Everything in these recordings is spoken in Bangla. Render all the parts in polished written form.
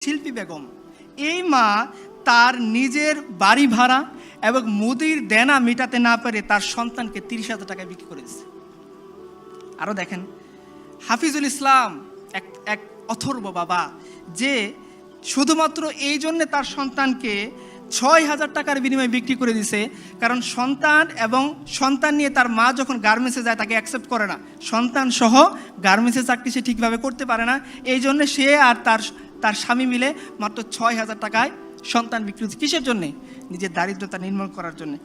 শিল্পী বেগম, এই মা তার নিজের বাড়ি ভাড়া এবং মুদির দেনা মেটাতে না পেরে তার সন্তানকে 30,000 টাকায় বিক্রি করে দিচ্ছে। আরও দেখেন, হাফিজুল ইসলাম এক অথর্ব বাবা, যে শুধুমাত্র এই জন্যে তার সন্তানকে 6,000 টাকার বিনিময়ে বিক্রি করে দিছে, কারণ সন্তান নিয়ে তার মা যখন গার্মেন্টসে যায় তাকে অ্যাকসেপ্ট করে না, সন্তান সহ গার্মেন্টসের চাকরি সে ঠিকভাবে করতে পারে না, এই জন্যে সে আর তার স্বামী মিলে মাত্র 6,000 টাকায় সন্তান বিক্রি হচ্ছে। কিসের জন্যে? নিজের দারিদ্রতা নির্মূল করার জন্যে।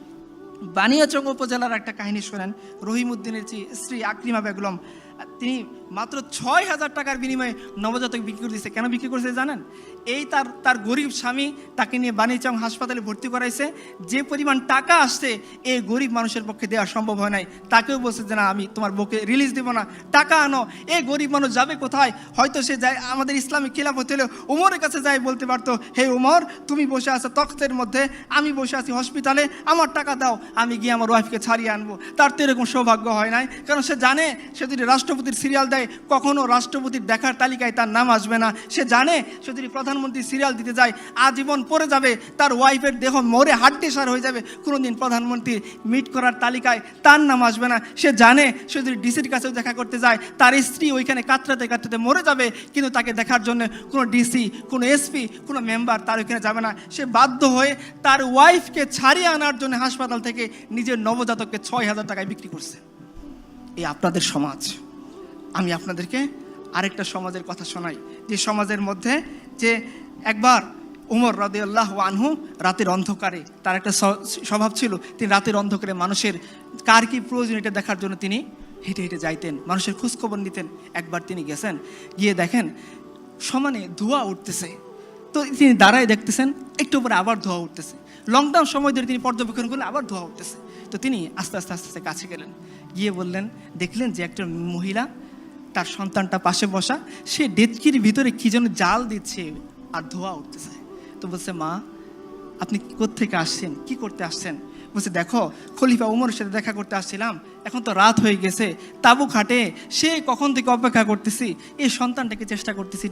বানিয়াচং উপজেলার একটা কাহিনী শোনেন। রহিমউদ্দিনের স্ত্রী আকলিমা বেগম, তিনি মাত্র 6,000 টাকার বিনিময়ে নবজাতক বিক্রি করে দিয়েছে। কেন বিক্রি করেছে জানেন? এই তার গরিব স্বামী তাকে নিয়ে বানিয়াচং হাসপাতালে ভর্তি করাইছে। যে পরিমাণ টাকা আসছে এই গরিব মানুষের পক্ষে দেওয়া সম্ভব হয় নাই। তাকেও বলছে যে না, আমি তোমার বউকে রিলিজ দেবো না, টাকা আনো। এই গরিব মানুষ যাবে কোথায়? হয়তো সে যায়, আমাদের ইসলামিক খিলাফত হলে উমরের কাছে যাই বলতে পারতো, হে উমর, তুমি বসে আছো তখ্তের মধ্যে, আমি বসে আছি হসপিটালে, আমার টাকা দাও, আমি গিয়ে আমার ওয়াইফকে ছাড়িয়ে আনবো। তার তো এরকম সৌভাগ্য হয় নাই, কারণ সে জানে সে যদি রাষ্ট্রপতির সিরিয়াল দেয় কখনো রাষ্ট্রপতির দেখার তালিকায় তার নাম আসবে না। সে জানে সে যদি প্রধানমন্ত্রী সিরিয়াল দিতে যায় আজীবন পড়ে যাবে, তার ওয়াইফের দেহ মরে হাড্ডিসার হয়ে যাবে, কোনোদিন প্রধানমন্ত্রী মিট করার তালিকায় তার নাম আসবে না। সে জানে সে যদি ডিসির কাছেও দেখা করতে যায় তার স্ত্রী ওইখানে কাতরাতে কাতরাতে মরে যাবে, কিন্তু তাকে দেখার জন্য কোনো ডিসি, কোনো এসপি, কোনো মেম্বার তার ওইখানে যাবে না। সে বাধ্য হয়ে তার ওয়াইফকে ছাড়িয়ে আনার জন্য হাসপাতাল থেকে নিজের নবজাতককে 6,000 টাকায় বিক্রি করছে। এই আপনাদের সমাজ। আমি আপনাদেরকে আরেকটা সমাজের কথা শোনাই, যে সমাজের মধ্যে যে একবার উমর রাদিয়াল্লাহু আনহু রাতের অন্ধকারে, তার একটা স্বভাব ছিল, তিনি রাতের অন্ধকারে মানুষের কার কি প্রয়োজন এটা দেখার জন্য তিনি হেঁটে হেঁটে যাইতেন, মানুষের খোঁজখবর নিতেন। একবার তিনি গেছেন, গিয়ে দেখেন সমানে ধোঁয়া উঠতেছে, তো তিনি দাঁড়ায় দেখতেছেন, একটু পরে আবার ধোঁয়া উঠতেছে। লকডাউন সময় ধরে তিনি পর্যবেক্ষণ করলেন, আবার ধোঁয়া উঠতেছে। তো তিনি আস্তে আস্তে আস্তে আস্তে কাছে গেলেন, গিয়ে বললেন, দেখলেন যে একটা মহিলা তার সন্তানটা পাশে বসা, সে ডেচকির ভিতরে কি যেন জাল দিচ্ছে আর ধোঁয়া উঠতেছে। তো বলছে, মা আপনি কোত্থেকে আসছেন, কি করতে আসছেন? বলছে, দেখো খলিফা উমরের সাথে দেখা করতে আসছিলাম, এখন তো রাত হয়ে গেছে, তাবু খাটে সে কখন থেকে অপেক্ষা করতেছি, এই সন্তানটাকে চেষ্টা করতেছি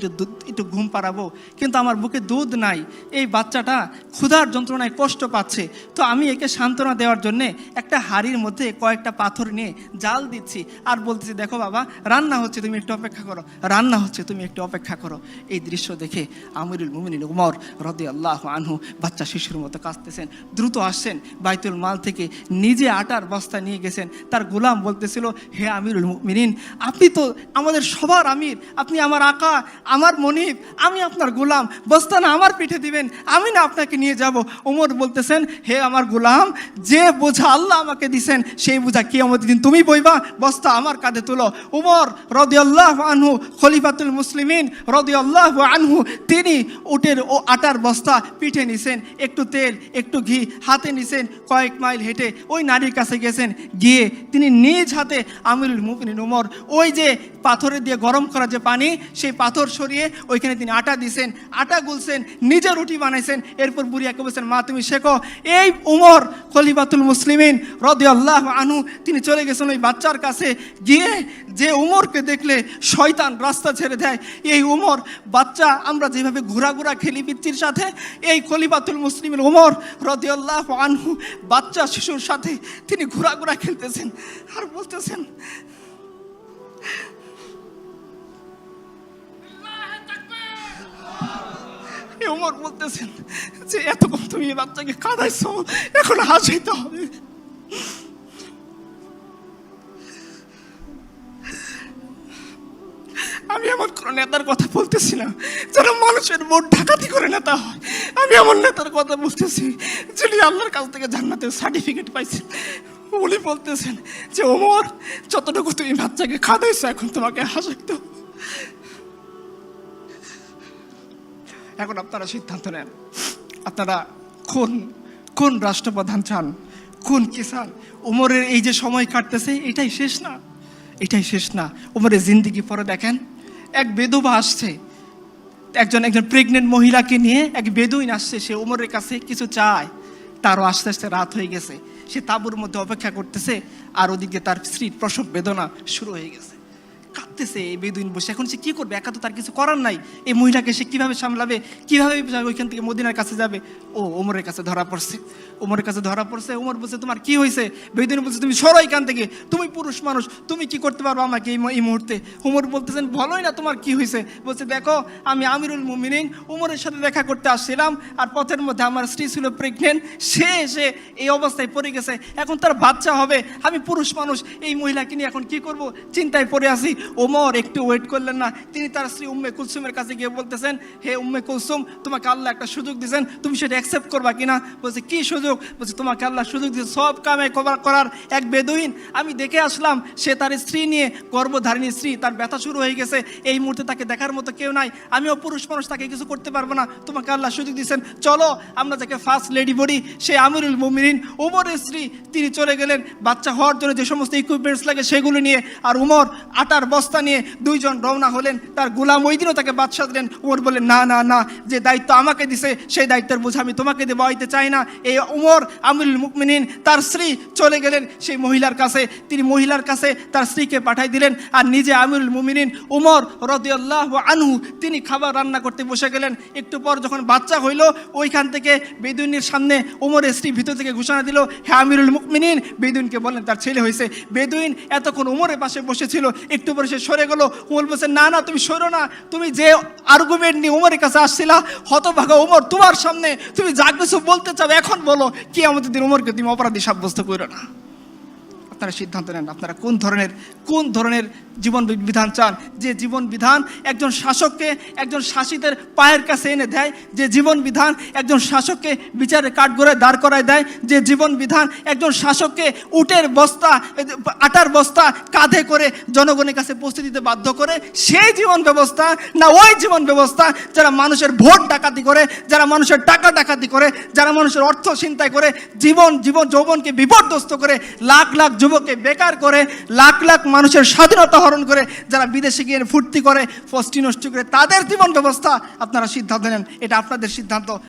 একটু ঘুম পাড়াবো, কিন্তু আমার বুকে দুধ নাই, এই বাচ্চাটা ক্ষুধার যন্ত্রণায় কষ্ট পাচ্ছে, তো আমি একে সান্ত্বনা দেওয়ার জন্যে একটা হাঁড়ির মধ্যে কয়েকটা পাথর নিয়ে জাল দিচ্ছি আর বলতেছি, দেখো বাবা রান্না হচ্ছে, তুমি একটু অপেক্ষা করো, রান্না হচ্ছে, তুমি একটু অপেক্ষা করো। এই দৃশ্য দেখে আমিরুল মুমিনিন উমর রাদিয়াল্লাহু আনহু বাচ্চা শিশুর মতো কাঁদতেছেন, দ্রুত আসছেন, বাইতুল মাল থেকে নিজে আটার বস্তা নিয়ে গেছেন। তার গোলাম বলতেছিল, হে আমিরুল মুমিনিন, আপনি তো আমাদের সবার আমির, আপনি আমার আকা, আমার মনিব, আমি আপনার গোলাম, বস্তা না আমার পিঠে দিবেন, আমি না আপনাকে নিয়ে যাব। ওমর বলতেছেন, হে আমার গোলাম, যে বোঝা আল্লাহ আমাকে দিছেন সেই বোঝা কিয়ামতের দিন তুমি বইবা, বস্তা আমার কাঁধে তুলো। উমর রাদিয়াল্লাহু আনহু খলিফাতুল মুসলিমিন রাদিয়াল্লাহু আনহু, তিনি উটের ও আটার বস্তা পিঠে নিছেন, একটু তেল একটু ঘি হাতে নিছেন, কয়েক মাইল হেঁটে ওই নারীর কাছে গেছেন, গিয়ে তিনি নিজ হাতে আমিরুল মুমিনিন উমর ওই যে পাথরে দিয়ে গরম করা যে পানি, সেই পাথর সরিয়ে ওইখানে তিনি আটা দিয়েছেন, আটা গুলছেন, নিজে রুটি বানাইছেন। এরপর বুড়িয়াকে বলছেন, মা তুমি শেখো। এই উমর খলিফাতুল মুসলিমিন রাদিয়াল্লাহু আনহু তিনি চলে গেছেন ওই বাচ্চার কাছে, গিয়ে যে উমরকে দেখলে শয়তান রাস্তা ছেড়ে দেয়, এই উমর বাচ্চা, আমরা যেভাবে ঘোরাঘোরা খেলি পিচ্চির সাথে, এই খলিফাতুল মুসলিমিন উমর রাদিয়াল্লাহু আনহু বাচ্চা শিশুর সাথে তিনি ঘোরাঘোরা খেলতেছেন আর বলতেছেন, উমর বলতেছেন যে এতক্ষণ তুমি এই বাচ্চাকে কাঁদাইছো, এখন হাসাইতে হবে। আমি এমন কোন নেতার কথা বলতেছি না যারা মানুষের ভোট ডাকাতি করে নেতা হয়, আমি এমন নেতার কথা বলতেছি যিনি আল্লাহর কাছ থেকে জান্নাতের সার্টিফিকেট পাইছেন। উনি বলতেছেন যে ওমর, যতটুকু তুমি বাচ্চাকে খাদাইছো এখন তোমাকে হাসাইতে হবে। এখন আপনারা সিদ্ধান্ত নেন, আপনারা কোন রাষ্ট্রপ্রধান চান, কোন কি চান? উমরের এই যে সময় কাটতেছে এটাই শেষ না, এটাই শেষ না। উমরের জিন্দিগি পরে দেখেন, এক বেদবা আসছে, একজন প্রেগনেন্ট মহিলাকে নিয়ে এক বেদুইন আসছে, সে উমরের কাছে কিছু চায়, তারও আস্তে আস্তে রাত হয়ে গেছে, সে তাঁবুর মধ্যে অপেক্ষা করতেছে, আর ওদিকে তার স্ত্রীর প্রসব বেদনা শুরু হয়ে গেছে। কাঁদতেছে এই বেদুইন বসে। এখন সে কি করবে? একা তো তার কিছু করার নাই। এই মহিলাকে সে কিভাবে সামলাবে, কিভাবে ওইখান থেকে মদিনার কাছে যাবে? ও ওমরের কাছে ধরা পড়ছে। ওমরের কাছে ধরা পড়ছে। ওমর বলছে, তোমার কি হয়েছে? বেদুইন বলছে, তুমি সরো এখান থেকে, তুমি পুরুষ মানুষ, তুমি কি করতে পারবো আমাকে এই মুহূর্তে? ওমর বলতেছেন, বলোই না তোমার কি হয়েছে। বলছে, দেখো আমি আমিরুল মুমিনিন ওমরের সাথে দেখা করতে আসছিলাম, আর পথের মধ্যে আমার স্ত্রী ছিল প্রেগনেন্ট, সে এসে এই অবস্থায় পড়ে গেছে, এখন তার বাচ্চা হবে, আমি পুরুষ মানুষ, এই মহিলাকে নিয়ে এখন কি করব, চিন্তায় পড়ে আসি। ওমর একটু ওয়েট করলেন না, তিনি তার স্ত্রী উম্মে কুলসুমের কাছে গিয়ে বলতেছেন, হে উম্মে কুলসুম, তোমাকে আল্লাহ একটা সুযোগ দিয়েছেন, তুমি সেটা অ্যাকসেপ্ট করবা কিনা? বলছে, কি সুযোগ? বলছে, তোমাকে আল্লাহ সুযোগ দিয়েছে সব কামে করার। এক বেদুইন আমি দেখে আসলাম, সে তার স্ত্রী নিয়ে, গর্ভধারিণী স্ত্রী, তার ব্যথা শুরু হয়ে গেছে, এই মুহূর্তে তাকে দেখার মতো কেউ নাই, আমিও পুরুষ মানুষ, তাকে কিছু করতে পারবো না, তোমাকে আল্লাহ সুযোগ দিয়েছেন, চলো আমরা যাকে ফার্স্ট লেডি বলি, সে আমিরুল মুমিনিন ওমরের স্ত্রী, তিনি চলে গেলেন বাচ্চা হওয়ার জন্য যে সমস্ত ইকুইপমেন্টস লাগে সেগুলো নিয়ে, আর উমর আটার বস্তা নিয়ে দুইজন রওনা হলেন। তার গোলাম ওই দিনও তাকে বাদশাহ দিলেন। উমর বললেন, না না না, যে দায়িত্ব আমাকে দিছে সেই দায়িত্বের বোঝা আমি তোমাকে দেবো হইতে চাই না। এই উমর আমিরুল মুমিনিন তার স্ত্রী চলে গেলেন সেই মহিলার কাছে, তিনি মহিলার কাছে তার স্ত্রীকে পাঠাই দিলেন, আর নিজে আমিরুল মুমিনিন উমর রাদিয়াল্লাহু আনহু তিনি খাবার রান্না করতে বসে গেলেন। একটু পর যখন বাচ্চা হইল, ওইখান থেকে বেদুইনের সামনে উমরের স্ত্রী ভিতর থেকে ঘোষণা দিল, হে আমিরুল মুমিনিন, বেদুইনকে বলেন তার ছেলে হয়েছে। বেদুইন এতক্ষণ উমরের পাশে বসেছিল, একটু পরে সে সরে গেল। উমর বলছে, না না, তুমি সরো না, তুমি যে আর্গুমেন্ট নিয়ে উমরের কাছে আসছিলা, হতভাগা উমর, তোমার সামনে তুমি যা কিছু বলতে চাও এখন বলো, কি আমাদের দিন উমরকে তুমি অপরাধী সাব্যস্ত করো না। আপনারা সিদ্ধান্ত নেন, আপনারা কোন ধরনের জীবন বিধান চান? যে জীবন বিধান একজন শাসককে একজন শাসিতের পায়ের কাছে এনে দেয়, যে জীবন বিধান একজন শাসককে বিচারে কাঠগড়ায় দাঁড় করায় দেয়, যে জীবন বিধান একজন শাসককে উটের বস্তা, আটার বস্তা কাঁধে করে জনগণের কাছে পৌঁছে দিতে বাধ্য করে, সেই জীবন ব্যবস্থা না ওই জীবন ব্যবস্থা যারা মানুষের ভোট ডাকাতি করে, যারা মানুষের টাকা ডাকাতি করে, যারা মানুষের অর্থ ছিনতাই করে, জীবন যৌবনকে বিপর্যস্ত করে, লাখ লাখ যুবককে বেকার করে, লাখ লাখ মানুষের স্বাধীনতা হরণ করে, যারা বিদেশে গিয়ে ফুর্তি করে, ফষ্টি নষ্ট করে, তাদের জীবন ব্যবস্থা আপনারা সিদ্ধান্ত নেন, এটা আপনাদের সিদ্ধান্ত।